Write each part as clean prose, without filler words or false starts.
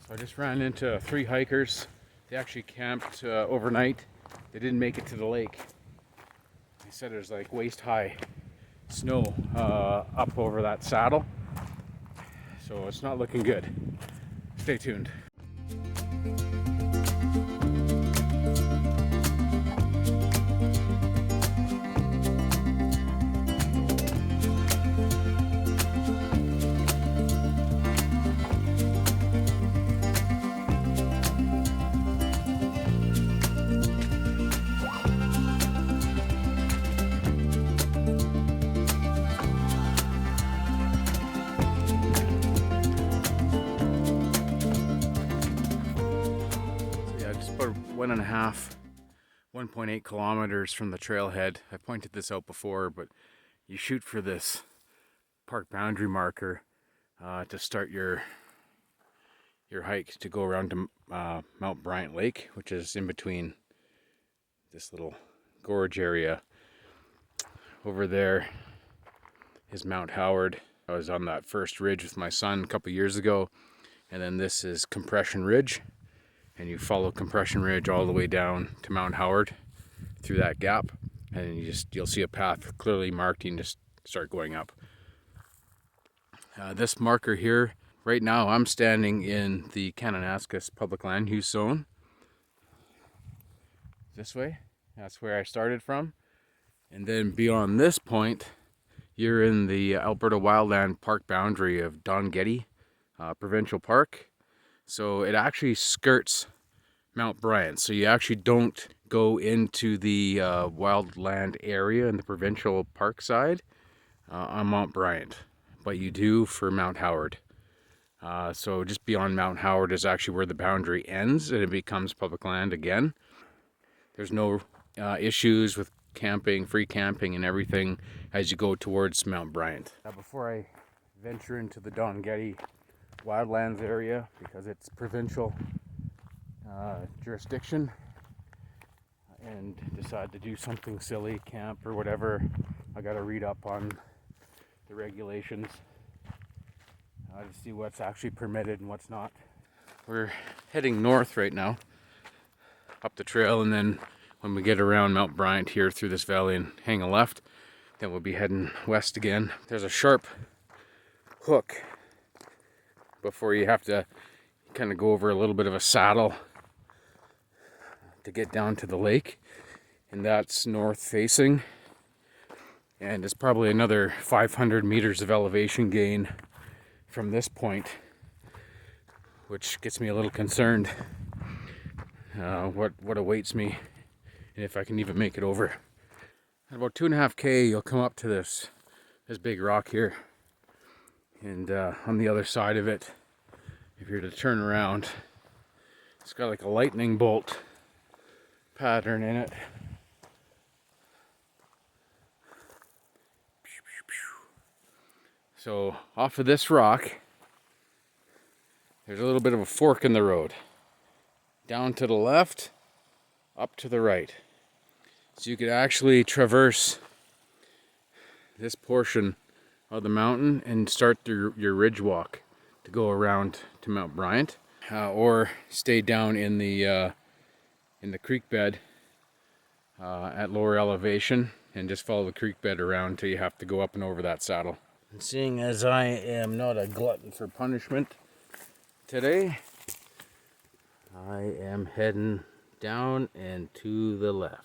So I just ran into 3 hikers. They actually camped overnight. They didn't make it to the lake. They said there's like waist high snow up over that saddle. So it's not looking good. Stay tuned. About 1.8 kilometers from the trailhead. I pointed this out before, but you shoot for this park boundary marker to start your hike to go around to Mount Bryant Lake, which is in between this little gorge area. Over there is Mount Howard. I was on that first ridge with my son a couple years ago, and then this is Compression Ridge. And you follow Compression Ridge all the way down to Mount Howard through that gap, and you'll see a path clearly marked. You can just start going up. This marker here, right now I'm standing in the Kananaskis Public Land Use Zone. This way, that's where I started from. And then beyond this point, you're in the Alberta Wildland Park boundary of Don Getty Provincial Park. So it actually skirts Mount Bryant. So you actually don't go into the wildland area in the provincial park side on Mount Bryant, but you do for Mount Howard. So just beyond Mount Howard is actually where the boundary ends and it becomes public land again. There's no issues with camping, free camping and everything as you go towards Mount Bryant. Before I venture into the Don Getty Wildlands area, because it's provincial jurisdiction, and decide to do something silly, camp or whatever, I gotta read up on the regulations to see what's actually permitted and what's not. We're heading north right now up the trail, and then when we get around Mount Bryant here through this valley and hang a left, then we'll be heading west again. There's a sharp hook before you have to kind of go over a little bit of a saddle to get down to the lake, and that's north facing, and it's probably another 500 meters of elevation gain from this point, which gets me a little concerned what awaits me and if I can even make it over. At about 2.5 you'll come up to this big rock here, and on the other side of it, if you're to turn around, it's got like a lightning bolt pattern in it. So off of this rock, there's a little bit of a fork in the road. Down to the left, up to the right. So you could actually traverse this portion of the mountain and start your ridge walk to go around to Mount Bryant, or stay down in the creek bed at lower elevation and just follow the creek bed around until you have to go up and over that saddle. And seeing as I am not a glutton for punishment today, I am heading down and to the left.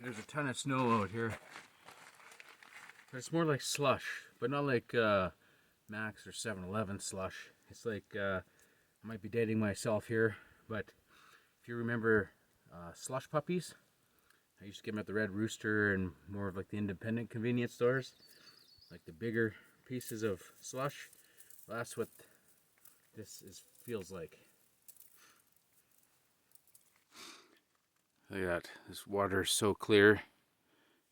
There's a ton of snow out here. But it's more like slush, but not like Max or 7-Eleven slush. It's like, I might be dating myself here, but if you remember slush puppies, I used to get them at the Red Rooster and more of like the independent convenience stores, like the bigger pieces of slush. Well, that's what this feels like. Look at that. This water is so clear,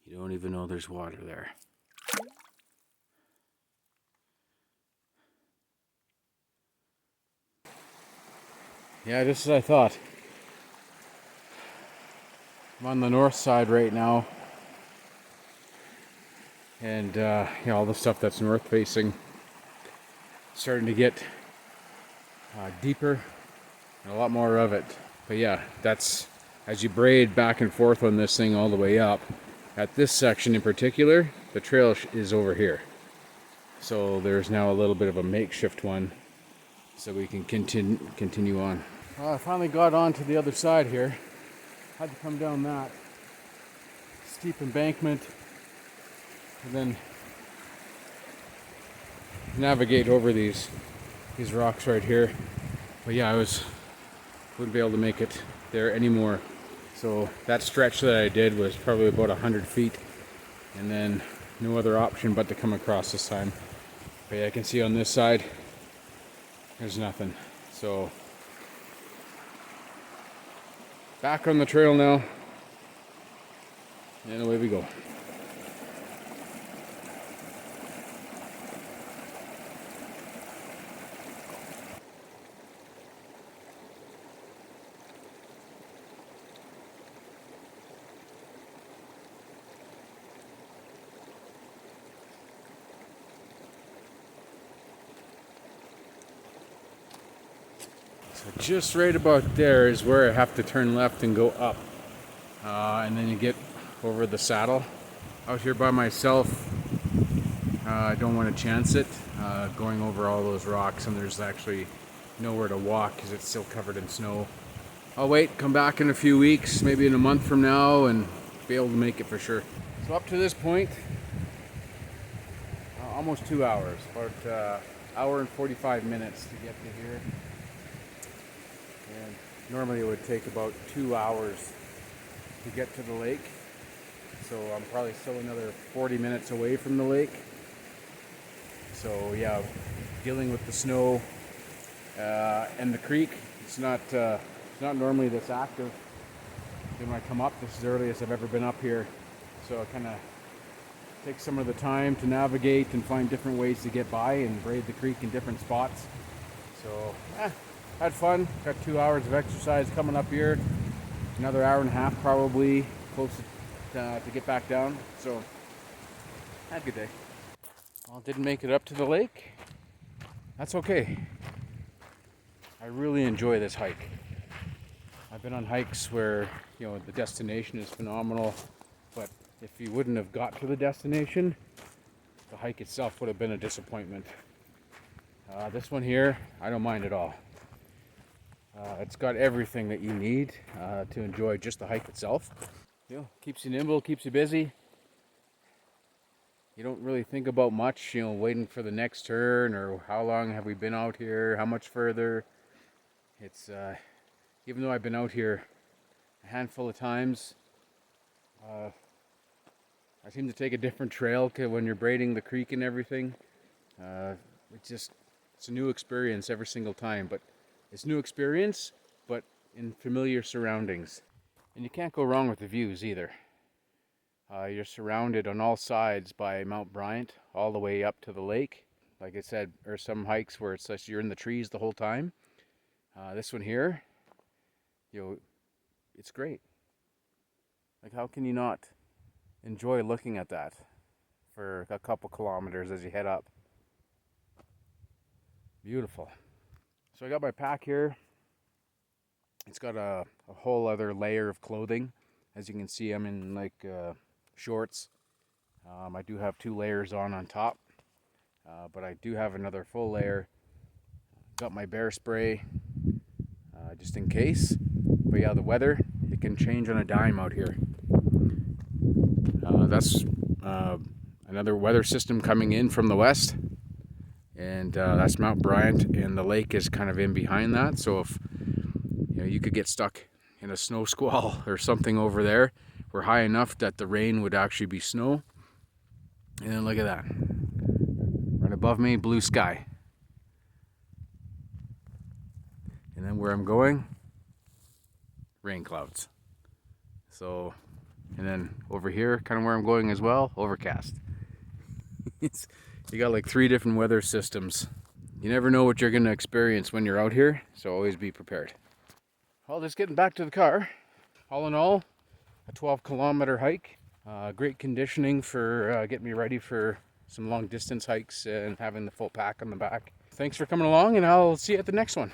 you don't even know there's water there. Yeah, just as I thought. I'm on the north side right now. And you know, all the stuff that's north facing starting to get deeper and a lot more of it. But yeah, that's as you braid back and forth on this thing all the way up. At this section in particular, the trail is over here. So there's now a little bit of a makeshift one so we can continue on. Well, I finally got onto the other side here. Had to come down that steep embankment and then navigate over these rocks right here. But yeah, wouldn't be able to make it there anymore. So that stretch that I did was probably about 100 feet, and then no other option but to come across this time. But yeah, I can see on this side there's nothing. So back on the trail now, and away we go. So just right about there is where I have to turn left and go up. And then you get over the saddle. Out here by myself, I don't want to chance it. Going over all those rocks, and there's actually nowhere to walk because it's still covered in snow. I'll wait, come back in a few weeks, maybe in a month from now, and be able to make it for sure. So up to this point, almost 2 hours, about hour and 45 minutes to get to here. And normally it would take about 2 hours to get to the lake. So I'm probably still another 40 minutes away from the lake. So yeah, dealing with the snow and the creek, it's not normally this active. When I come up, this is the earliest I've ever been up here. So it kind of takes some of the time to navigate and find different ways to get by and braid the creek in different spots. So had fun. Got 2 hours of exercise coming up here. Another hour and a half probably close to get back down. So had a good day. Well, didn't make it up to the lake. That's okay. I really enjoy this hike. I've been on hikes where, you know, the destination is phenomenal, but if you wouldn't have got to the destination, the hike itself would have been a disappointment. This one here, I don't mind at all. It's got everything that you need to enjoy just the hike itself. You know, keeps you nimble, keeps you busy. You don't really think about much, you know, waiting for the next turn or how long have we been out here, how much further. It's, even though I've been out here a handful of times, I seem to take a different trail when you're braiding the creek and everything. It's a new experience every single time, but it's new experience, but in familiar surroundings. And you can't go wrong with the views either. You're surrounded on all sides by Mount Bryant, all the way up to the lake. Like I said, there are some hikes where it's like you're in the trees the whole time. This one here, you know, it's great. Like, how can you not enjoy looking at that for a couple kilometers as you head up? Beautiful. So I got my pack here. It's got a whole other layer of clothing. As you can see, I'm in like shorts. I do have 2 layers on top, but I do have another full layer. Got my bear spray just in case. But yeah, the weather, it can change on a dime out here. That's another weather system coming in from the west, and that's Mount Bryant, and the lake is kind of in behind that. So if you could get stuck in a snow squall or something over there, we're high enough that the rain would actually be snow. And then look at that, right above me, blue sky. And then where I'm going, rain clouds. So, and then over here, kind of where I'm going as well, overcast. You got like 3 different weather systems. You never know what you're going to experience when you're out here, so always be prepared. Well, just getting back to the car. All in all, a 12-kilometer hike. Great conditioning for getting me ready for some long distance hikes and having the full pack on the back. Thanks for coming along, and I'll see you at the next one.